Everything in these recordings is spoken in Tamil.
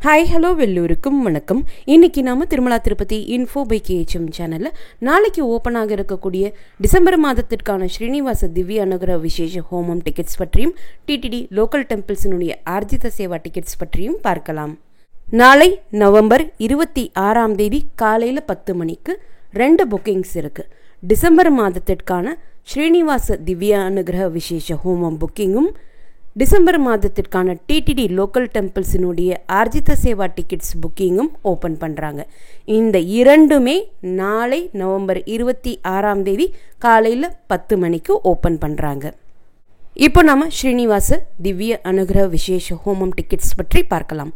ஹாய் ஹலோ வெல்லூருக்கும் வணக்கம். இன்னைக்கு நாம Tirumala Tirupati info by KHM சேனல்ல நாளைக்கு ஓப்பன் ஆக இருக்கக்கூடிய டிசம்பர் மாதத்திற்கான ஸ்ரீனிவாச திவ்ய அனுகிரக விசேஷ ஹோமம் டிக்கெட்ஸ் பற்றியும் டிடிடி லோக்கல் டெம்பிள்ஸினுடைய ஆர்ஜித சேவா டிக்கெட்ஸ் பற்றியும் பார்க்கலாம். நாளை நவம்பர் 26 காலையில் 10 மணிக்கு 2 புக்கிங்ஸ் இருக்கு. டிசம்பர் மாதத்திற்கான ஸ்ரீனிவாச திவ்ய அனுகிரக விசேஷ ஹோமம் புக்கிங்கும் டிசம்பர் மாதத்திற்கான டிடிடி லோக்கல் டெம்பிள்ஸினுடைய ஆர்ஜித சேவா டிக்கெட்ஸ் புக்கிங்கும் ஓப்பன் பண்ணுறாங்க. இந்த இரண்டுமே நாளை நவம்பர் 26 காலையில் 10 மணிக்கு ஓப்பன் பண்ணுறாங்க. இப்போ நம்ம ஸ்ரீனிவாச திவ்ய அனுகிரக விசேஷ ஹோமம் டிக்கெட்ஸ் பற்றி பார்க்கலாம்.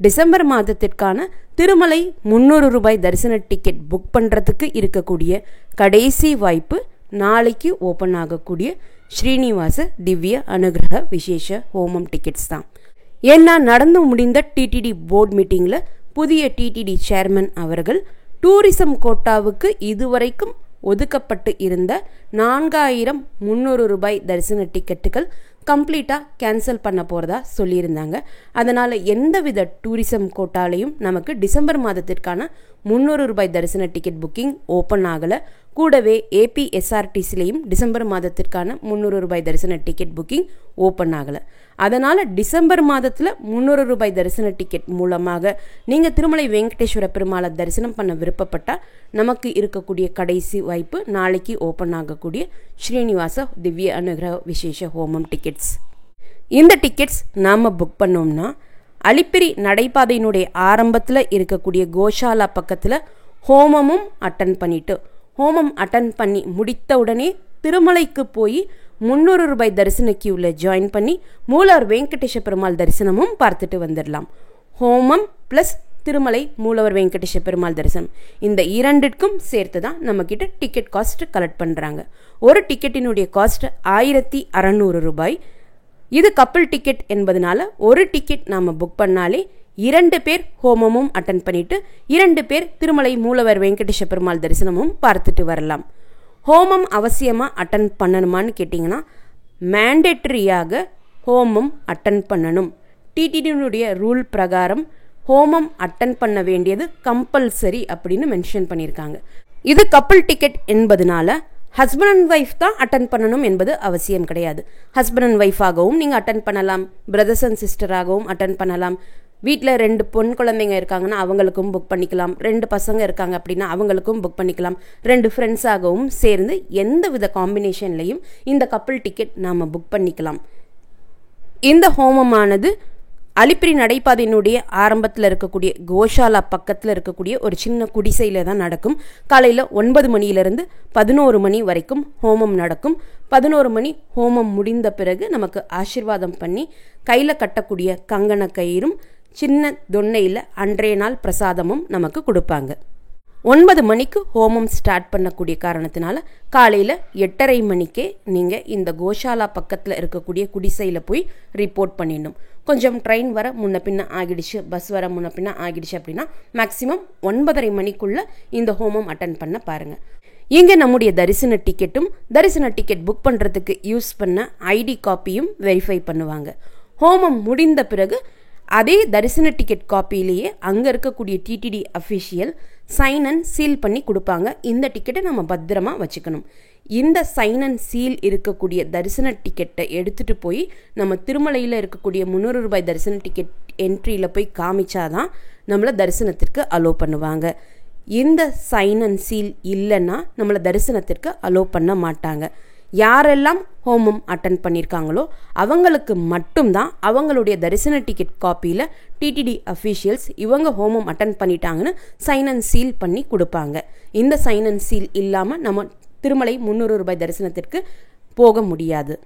டிசம்பர் மாதத்திற்கான திருமலை 300 ரூபாய் தரிசன டிக்கெட் புக் பண்ணுறதுக்கு இருக்கக்கூடிய கடைசி வாய்ப்பு நாளைக்கு ஓப்பன் ஆகக்கூடிய ஸ்ரீனிவாச திவ்ய அனுகிரக விசேஷ ஹோமம் டிக்கெட்ஸ் தான். ஏன்னா நடந்து முடிந்த டிடிடி போர்டு மீட்டிங்கில் புதிய டிடிடி சேர்மன் அவர்கள் டூரிசம் கோட்டாவுக்கு இதுவரைக்கும் ஒதுக்கப்பட்டு இருந்த 4300 ரூபாய் தரிசன டிக்கெட்டுகள் கம்ப்ளீட்டாக கேன்சல் பண்ண போகிறதா சொல்லியிருந்தாங்க. அதனால் எந்தவித டூரிசம் கோட்டாலையும் நமக்கு டிசம்பர் மாதத்திற்கான 300 ரூபாய் தரிசன டிக்கெட் புக்கிங் ஓப்பன் ஆகலை. கூடவே ஏபிஎஸ்ஆர்டிசிலையும் டிசம்பர் மாதத்திற்கான 300 ரூபாய் தரிசன டிக்கெட் புக்கிங் ஓப்பன் ஆகலை. அதனால் டிசம்பர் மாதத்தில் 300 ரூபாய் தரிசன டிக்கெட் மூலமாக நீங்கள் திருமலை வெங்கடேஸ்வர பெருமாளை தரிசனம் பண்ண விருப்பப்பட்டால் நமக்கு இருக்கக்கூடிய கடைசி வாய்ப்பு நாளைக்கு ஓப்பன் ஆகக்கூடிய ஸ்ரீனிவாச திவ்ய அனுகிரக விசேஷ ஹோமம் டிக்கெட்ஸ். இந்த டிக்கெட்ஸ் நாம் புக் பண்ணோம்னா அலிப்பிரி நடைபாதையினுடைய ஆரம்பத்தில் இருக்கக்கூடிய கோஷாலா பக்கத்தில் ஹோமமும் அட்டன் பண்ணி முடித்த உடனே திருமலைக்கு போய் 300 ரூபாய் தரிசன கியூவில் ஜாயின் பண்ணி மூலவர் வெங்கடேஷ பெருமாள் தரிசனமும் பார்த்துட்டு வந்துடலாம். ஹோமம் ப்ளஸ் திருமலை மூலவர் வெங்கடேஷ பெருமாள் தரிசனம் இந்த இரண்டிற்கும் சேர்த்து தான் நம்மக்கிட்ட டிக்கெட் காஸ்ட் கலெக்ட் பண்ணுறாங்க. ஒரு டிக்கெட்டினுடைய காஸ்ட் 1600 ரூபாய். இது கப்பிள் டிக்கெட் என்பதனால ஒரு டிக்கெட் நாம் புக் பண்ணாலே 2 பேர் ஹோமமும் அட்டன் பண்ணிட்டு 2 பேர் திருமலை மூலவர் வெங்கடேஷ பெருமாள் தரிசனமும் பார்த்துட்டு வரலாம். ஹோமம் அவசியமாக அட்டன் பண்ணணுமான்னு கேட்டிங்கன்னா மேண்டேட்டரியாக ஹோமம் அட்டன் பண்ணணும். டிடிடியினுடைய ரூல் பிரகாரம் ஹோமம் அட்டன் பண்ண வேண்டியது கம்பல்சரி அப்படின்னு மென்ஷன் பண்ணியிருக்காங்க. இது கப்பிள் டிக்கெட் என்பதனால ஹஸ்பண்ட் அண்ட் ஒய்ஃப் தான் அட்டன் பண்ணணும் என்பது அவசியம் கிடையாது. ஹஸ்பண்ட் அண்ட் ஒய்ஃபாகவும் நீங்கள் அட்டன் பண்ணலாம், பிரதர்ஸ் அண்ட் சிஸ்டராகவும் அட்டன் பண்ணலாம். வீட்டில் 2 பொன் குழந்தைங்க இருக்காங்கன்னா அவங்களுக்கும் புக் பண்ணிக்கலாம். 2 பசங்க இருக்காங்க அப்படின்னா அவங்களுக்கும் புக் பண்ணிக்கலாம். 2 ஃப்ரெண்ட்ஸாகவும் சேர்ந்து எந்த வித காம்பினேஷன்லையும் இந்த கப்பிள் டிக்கெட் நாம் புக் பண்ணிக்கலாம். இந்த ஹோமமானது அலிப்பிரி நடைபாதையினுடைய ஆரம்பத்தில் இருக்கக்கூடிய கோஷாலா பக்கத்தில் இருக்கக்கூடிய ஒரு சின்ன குடிசையில் தான் நடக்கும். காலையில் 9 மணியிலிருந்து 11 மணி வரைக்கும் ஹோமம் நடக்கும். 11 மணி ஹோமம் முடிந்த பிறகு நமக்கு ஆசீர்வாதம் பண்ணி கையில் கட்டக்கூடிய கங்கண கயிறும் சின்ன தொன்னையில் அன்றைய நாள் பிரசாதமும் நமக்கு கொடுப்பாங்க. 9 மணிக்கு ஹோமம் ஸ்டார்ட் பண்ணக்கூடிய காரணத்தினால காலையில் 8:30 மணிக்கே நீங்கள் இந்த கோஷாலா பக்கத்தில் இருக்கக்கூடிய குடிசையில் போய் ரிப்போர்ட் பண்ணிடணும். கொஞ்சம் ட்ரெயின் வர முன்ன பின்ன ஆகிடுச்சு, பஸ் வர முன்ன பின்ன ஆகிடுச்சு அப்படின்னா மேக்ஸிமம் 9:30 மணிக்குள்ளே இந்த ஹோமம் அட்டன் பண்ண பாருங்கள். இங்கே நம்முடைய தரிசன டிக்கெட்டும் தரிசன டிக்கெட் புக் பண்ணுறதுக்கு யூஸ் பண்ண ஐடி காப்பியும் வெரிஃபை பண்ணுவாங்க. ஹோமம் முடிந்த பிறகு அதே தரிசன டிக்கெட் காப்பியிலேயே அங்கே இருக்கக்கூடிய TTD official sign and seal பண்ணி கொடுப்பாங்க. இந்த டிக்கெட்டை நம்ம பத்திரமா வச்சுக்கணும். இந்த சைன் அண்ட் சீல் இருக்கக்கூடிய தரிசன டிக்கெட்டை எடுத்துகிட்டு போய் நம்ம திருமலையில் இருக்கக்கூடிய 300 ரூபாய் தரிசன டிக்கெட் என்ட்ரியில் போய் காமிச்சாதான் நம்மளை தரிசனத்திற்கு அலோவ் பண்ணுவாங்க. இந்த சைன் அண்ட் சீல் இல்லைன்னா நம்மளை தரிசனத்திற்கு அலோவ் பண்ண மாட்டாங்க. யாரெல்லாம் ஹோமம் அட்டன் பண்ணியிருக்காங்களோ அவங்களுக்கு மட்டும்தான் அவங்களுடைய தரிசன டிக்கெட் காப்பியில் டிடிடி அஃபிஷியல்ஸ் இவங்க ஹோமம் அட்டன் பண்ணிட்டாங்கன்னு சைன் அண்ட் சீல் பண்ணி கொடுப்பாங்க. இந்த சைன் அண்ட் சீல் இல்லாமல் நம்ம திருமலை 300 ரூபாய் தரிசனத்திற்கு போக முடியாது.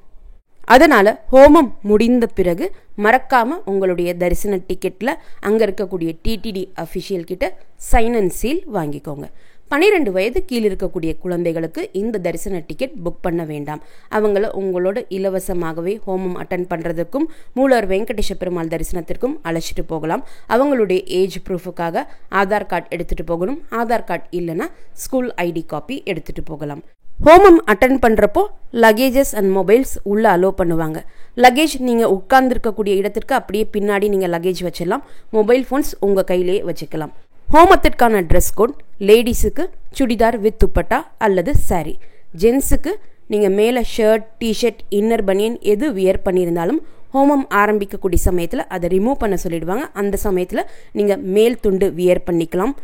அதனால் ஹோமம் முடிந்த பிறகு மறக்காமல் உங்களுடைய தரிசன டிக்கெட்டில் அங்கே இருக்கக்கூடிய டிடிடி அஃபிஷியல் கிட்ட சைன் அண்ட் சீல் வாங்கிக்கோங்க. 12 வயது கீழே இருக்கக்கூடிய குழந்தைகளுக்கு இந்த தரிசன டிக்கெட் புக் பண்ண வேண்டாம். அவங்கள உங்களோட இலவசமாகவே ஹோமம் அட்டன் பண்ணுறதுக்கும் மூலவர் வெங்கடேஷ பெருமாள் தரிசனத்திற்கும் அழைச்சிட்டு போகலாம். அவங்களுடைய ஏஜ் ப்ரூஃபுக்காக ஆதார் கார்டு எடுத்துகிட்டு போகணும். ஆதார் கார்டு இல்லைன்னா ஸ்கூல் ஐடி காப்பி எடுத்துகிட்டு போகலாம். ஹோமம் அட்டன் பண்ணுறப்போ லக்கேஜஸ் அண்ட் மொபைல்ஸ் உள்ளே அலோவ் பண்ணுவாங்க. லக்கேஜ் நீங்கள் உட்கார்ந்துருக்கக்கூடிய இடத்திற்கு அப்படியே பின்னாடி நீங்கள் லக்கேஜ் வச்சிடலாம். மொபைல் ஃபோன்ஸ் உங்கள் கையிலேயே வச்சுக்கலாம். ஹோமத்திற்கான ட்ரெஸ் கோட் லேடிஸுக்கு சுடிதார் வித் துப்பட்டா அல்லது சாரீ. ஜென்ஸுக்கு நீங்கள் மேலே ஷர்ட், டிஷர்ட், இன்னர் பனியன் எது வியர் பண்ணியிருந்தாலும் ஹோமம் ஆரம்பிக்கக்கூடிய சமயத்தில் அதை ரிமூவ் பண்ண சொல்லிடுவாங்க. அந்த சமயத்தில் நீங்கள் மேல் துண்டு வியர் பண்ணிக்கலாம்.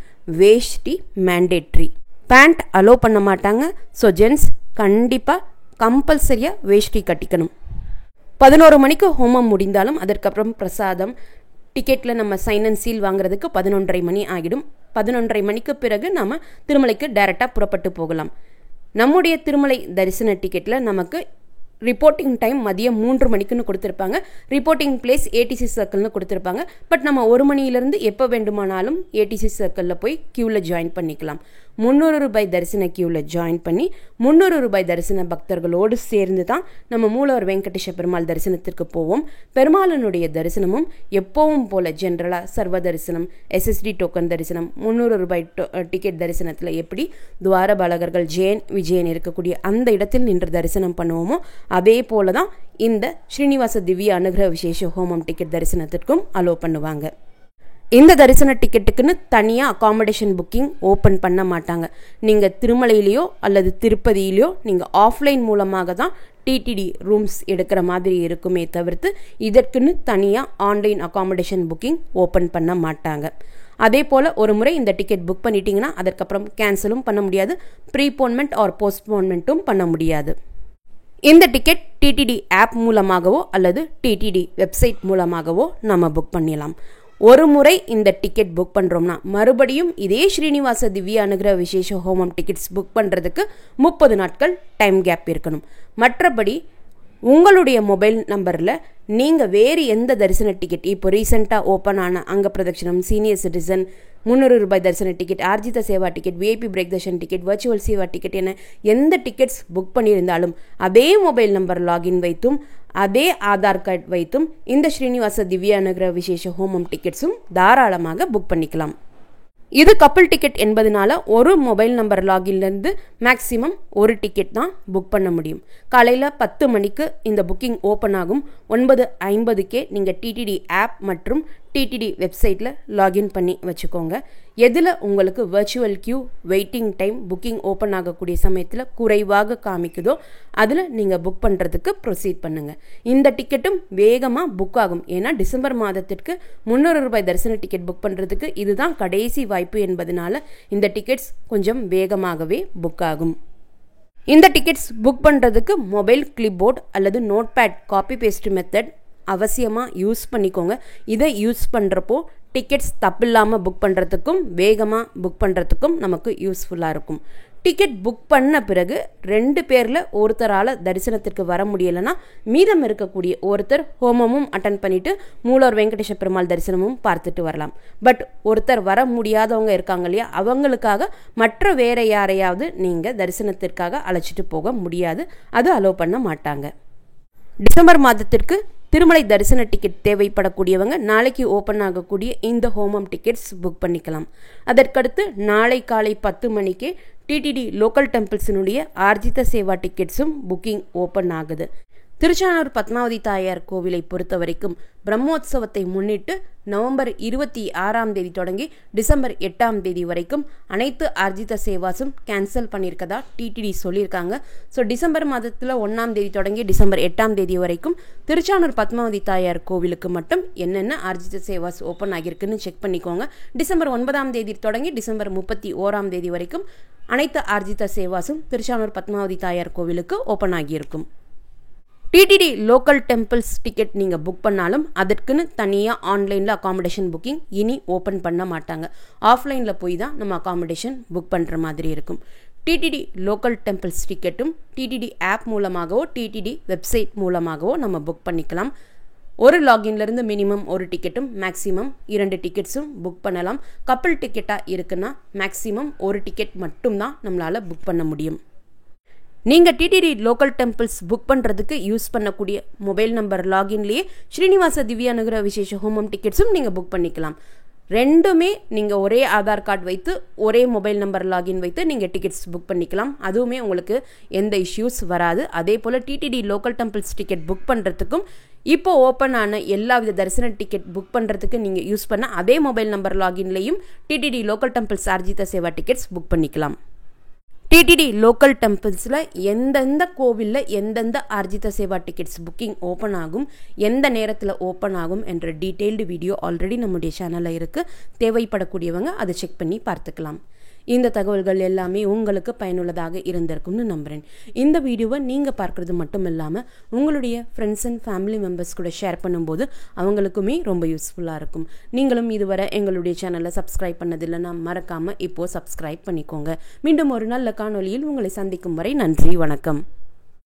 வேஷ்டி மேண்டேட்ரி. பேண்ட் அலோவ் பண்ண மாட்டாங்க. ஸோ ஜென்ஸ் கண்டிப்பாக கம்பல்சரியாக வேஷ்டி கட்டிக்கணும். 11 மணிக்கு ஹோமம் முடிந்தாலும் அதற்கப்புறம் பிரசாதம், டிக்கெட்டில் நம்ம சைன் அண்ட் சீல் வாங்குறதுக்கு 11:30 மணி ஆகிடும். 11:30 மணிக்கு பிறகு நம்ம திருமலைக்கு டைரெக்டாக புறப்பட்டு போகலாம். நம்முடைய திருமலை தரிசன டிக்கெட்டில் நமக்கு ரிப்போர்ட்டிங் டைம் மதியம் 3 மணிக்குன்னு கொடுத்துருப்பாங்க. ரிப்போர்ட்டிங் பிளேஸ் ஏடிசி சர்க்கிள்னு கொடுத்துருப்பாங்க. பட் நம்ம 1 மணியிலிருந்து எப்போ வேண்டுமானாலும் ஏடிசி சர்க்கிளில் போய் கியூவில் ஜாயின் பண்ணிக்கலாம். 300 ரூபாய் தரிசன கியூவில் ஜாயின் பண்ணி 300 ரூபாய் தரிசன பக்தர்களோடு சேர்ந்து தான் நம்ம மூலவர் வெங்கடேஷ பெருமாள் தரிசனத்திற்கு போவோம். பெருமாளனுடைய தரிசனமும் எப்பவும் போல ஜென்ரலாக சர்வ தரிசனம், எஸ்எஸ்டி டோக்கன் தரிசனம், 300 ரூபாய் டிக்கெட் தரிசனத்தில் எப்படி துவாரபாலகர்கள் ஜெயன் விஜயன் இருக்கக்கூடிய அந்த இடத்தில் நின்று தரிசனம் பண்ணுவோமோ அதே போல தான் இந்த ஸ்ரீனிவாச திவ்ய அனுகிரக விசேஷ ஹோமம் டிக்கெட் தரிசனத்திற்கும் அலோவ் பண்ணுவாங்க. இந்த தரிசன டிக்கெட்டுக்குன்னு தனியாக அகாமடேஷன் புக்கிங் ஓப்பன் பண்ண மாட்டாங்க. நீங்கள் திருமலையிலையோ அல்லது திருப்பதியிலையோ நீங்கள் ஆஃப்லைன் மூலமாக தான் டிடிடி ரூம்ஸ் எடுக்கிற மாதிரி இருக்குமே தவிர்த்து இதற்குன்னு தனியாக ஆன்லைன் அகாமடேஷன் புக்கிங் ஓப்பன் பண்ண மாட்டாங்க. அதே போல் ஒரு முறை இந்த டிக்கெட் புக் பண்ணிட்டீங்கன்னா அதற்கப்புறம் கேன்சலும் பண்ண முடியாது, ப்ரீபோன்மெண்ட் ஆர் போஸ்ட்போன்மெண்ட்டும் பண்ண முடியாது. இந்த டிக்கெட் டிடிடி ஆப் மூலமாகவோ அல்லது டிடிடி வெப்சைட் மூலமாகவோ நம்ம புக் பண்ணிடலாம். ஒரு முறை இந்த டிக்கெட் புக் பண்ணுறோம்னா மறுபடியும் இதே ஸ்ரீனிவாச திவ்ய அனுகிரக விசேஷ ஹோமம் டிக்கெட்ஸ் புக் பண்ணுறதுக்கு 30 நாட்கள் டைம் கேப் இருக்கணும். மற்றபடி உங்களுடைய மொபைல் நம்பரில் நீங்கள் வேறு எந்த தரிசன டிக்கெட், இப்போ ரீசெண்டாக ஓப்பன் ஆன அங்க பிரதட்சணம், சீனியர் சிட்டிசன், 300 ரூபாய் தரிசன டிக்கெட், ஆர்ஜித seva ticket, VIP break darshan ticket, virtual seva ticket என எந்த டிக்கெட்ஸ் புக் பண்ணியிருந்தாலும் அதே மொபைல் நம்பர் லாகின் வைத்தும் அதே ஆதார் கார்டு வைத்தும் இந்த ஸ்ரீனிவாச திவ்ய அனுகிரக விசேஷ ஹோமம் டிக்கெட்ஸும் தாராளமாக புக் பண்ணிக்கலாம். இது கப்பிள் டிக்கெட் என்பதனால ஒரு மொபைல் நம்பர் லாகின்லேருந்து மேக்ஸிமம் ஒரு டிக்கெட் தான் புக் பண்ண முடியும். காலையில் 10 மணிக்கு இந்த புக்கிங் ஓப்பன் ஆகும். 9:50 நீங்கள் டிடிடி ஆப் மற்றும் டிடிடி வெப்சைட்டில் லாகின் பண்ணி வச்சுக்கோங்க. எதில் உங்களுக்கு virtual Q, waiting time, booking open ஆகக்கூடிய சமயத்தில் குறைவாக காமிக்குதோ அதில் நீங்கள் புக் பண்ணுறதுக்கு ப்ரொசீட் பண்ணுங்கள். இந்த டிக்கெட்டும் வேகமாக புக் ஆகும். ஏன்னா டிசம்பர் மாதத்திற்கு 300 ரூபாய் தரிசன டிக்கெட் புக் பண்ணுறதுக்கு இதுதான் கடைசி வாய்ப்பு என்பதனால இந்த டிக்கெட்ஸ் கொஞ்சம் வேகமாகவே புக் ஆகும். இந்த டிக்கெட்ஸ் புக் பண்ணுறதுக்கு மொபைல் கிளிப்போர்ட் அல்லது நோட்பேட் காப்பி பேஸ்ட் மெத்தட் அவசியமாக யூஸ் பண்ணிக்கோங்க. இதை யூஸ் பண்ணுறப்போ டிக்கெட்ஸ் தப்பில்லாமல் புக் பண்ணுறதுக்கும் வேகமாக புக் பண்ணுறதுக்கும் நமக்கு யூஸ்ஃபுல்லாக இருக்கும். டிக்கெட் புக் பண்ண பிறகு 2 பேரில் ஒருத்தரால் தரிசனத்திற்கு வர முடியலைன்னா மீதம் இருக்கக்கூடிய ஒருத்தர் ஹோமமும் அட்டன் பண்ணிவிட்டு மூலவர் வெங்கடேஷ பெருமாள் தரிசனமும் பார்த்துட்டு வரலாம். பட் ஒருத்தர் வர முடியாதவங்க இருக்காங்க இல்லையா, அவங்களுக்காக மற்ற வேற யாரையாவது நீங்கள் தரிசனத்திற்காக அழைச்சிட்டு போக முடியாது. அது அலோவ் பண்ண மாட்டாங்க. டிசம்பர் மாதத்திற்கு திருமலை தரிசன டிக்கெட் தேவைப்படக்கூடியவங்க நாளைக்கு ஓப்பன் ஆகக்கூடிய இந்த ஹோமம் டிக்கெட்ஸ் புக் பண்ணிக்கலாம். அதற்கடுத்து நாளை காலை 10 மணிக்கு டிடிடி லோக்கல் டெம்பிள்ஸினுடைய ஆர்ஜித சேவா டிக்கெட்ஸும் புக்கிங் ஓப்பன் ஆகுது. திருச்சானூர் பத்மாவதி தாயார் கோவிலை பொறுத்த வரைக்கும் பிரம்மோத்சவத்தை முன்னிட்டு நவம்பர் 26ஆம் தேதி தொடங்கி டிசம்பர் 8ஆம் தேதி வரைக்கும் அனைத்து ஆர்ஜித சேவாஸும் கேன்சல் பண்ணியிருக்கதா டிடிடி சொல்லியிருக்காங்க. ஸோ டிசம்பர் மாதத்தில் 1ஆம் தேதி தொடங்கி டிசம்பர் 8ஆம் தேதி வரைக்கும் திருச்சானூர் பத்மாவதி தாயார் கோவிலுக்கு மட்டும் என்னென்ன ஆர்ஜித சேவாஸ் ஓப்பன் ஆகியிருக்குன்னு செக் பண்ணிக்கோங்க. டிசம்பர் 9ஆம் தேதி தொடங்கி டிசம்பர் 31ஆம் தேதி வரைக்கும் அனைத்து ஆர்ஜித சேவாஸும் திருச்சானூர் பத்மாவதி தாயார் கோவிலுக்கு ஓப்பன் ஆகியிருக்கும். டிடிடி லோக்கல் டெம்பிள்ஸ் டிக்கெட் நீங்கள் புக் பண்ணாலும் அதற்குன்னு தனியாக ஆன்லைனில் அகாமடேஷன் புக்கிங் இனி ஓப்பன் பண்ண மாட்டாங்க. ஆஃப்லைனில் போய் தான் நம்ம அகாமடேஷன் புக் பண்ணுற மாதிரி இருக்கும். டிடிடி லோக்கல் டெம்பிள்ஸ் டிக்கெட்டும் டிடிடி ஆப் மூலமாகவோ டிடிடி வெப்சைட் மூலமாகவோ நம்ம புக் பண்ணிக்கலாம். ஒரு லாகின்லேருந்து மினிமம் ஒரு டிக்கெட்டும் மேக்ஸிமம் 2 டிக்கெட்ஸும் புக் பண்ணலாம். கப்பிள் டிக்கெட்டாக இருக்குன்னா மேக்ஸிமம் ஒரு டிக்கெட் மட்டும்தான் நம்மளால் புக் பண்ண முடியும். நீங்கள் டிடிடி லோக்கல் டெம்பிள்ஸ் புக் பண்ணுறதுக்கு யூஸ் பண்ணக்கூடிய மொபைல் நம்பர் லாகின்லேயே ஸ்ரீனிவாச திவ்ய அனுகிரக விசேஷ ஹோமம் டிக்கெட்ஸும் நீங்கள் புக் பண்ணிக்கலாம். ரெண்டுமே நீங்கள் ஒரே ஆதார் கார்டு வைத்து ஒரே மொபைல் நம்பர் லாகின் வைத்து நீங்கள் டிக்கெட்ஸ் புக் பண்ணிக்கலாம். அதுவுமே உங்களுக்கு எந்த இஷ்யூஸ் வராது. அதே போல் TTD local temples ticket book பண்ணுறதுக்கும் இப்போ ஓப்பன் ஆன எல்லா வித தரிசன டிக்கெட் புக் பண்ணுறதுக்கு நீங்கள் யூஸ் பண்ண அதே மொபைல் நம்பர் லாகின்லையும் டிடிடி லோக்கல் டெம்பிள்ஸ் ஆர்ஜித சேவா டிக்கெட்ஸ் புக் பண்ணிக்கலாம். டிடிடி லோக்கல் டெம்பிள்ஸில் எந்தெந்த கோவிலில் எந்தெந்த ஆர்ஜித சேவா டிக்கெட்ஸ் புக்கிங் ஓப்பன் ஆகும், எந்த நேரத்தில் ஓப்பன் ஆகும் என்ற டீட்டெயில்டு வீடியோ ஆல்ரெடி நம்முடைய சேனலில் இருக்குது. தேவைப்படக்கூடியவங்க அதை செக் பண்ணி பார்த்துக்கலாம். இந்த தகவல்கள் எல்லாமே உங்களுக்கு பயனுள்ளதாக இருந்திருக்கும்னு நம்புகிறேன். இந்த வீடியோவை நீங்கள் பார்க்குறது மட்டும் இல்லாமல் உங்களுடைய ஃப்ரெண்ட்ஸ் அண்ட் ஃபேமிலி மெம்பர்ஸ் கூட ஷேர் பண்ணும்போது அவங்களுக்குமே ரொம்ப யூஸ்ஃபுல்லாக இருக்கும். நீங்களும் இதுவரை எங்களுடைய சேனலை சப்ஸ்கிரைப் பண்ணதில்லைன்னா மறக்காமல் இப்போது சப்ஸ்கிரைப் பண்ணிக்கோங்க. மீண்டும் ஒரு நல்ல காணொளியில் உங்களை சந்திக்கும் வரை நன்றி, வணக்கம்.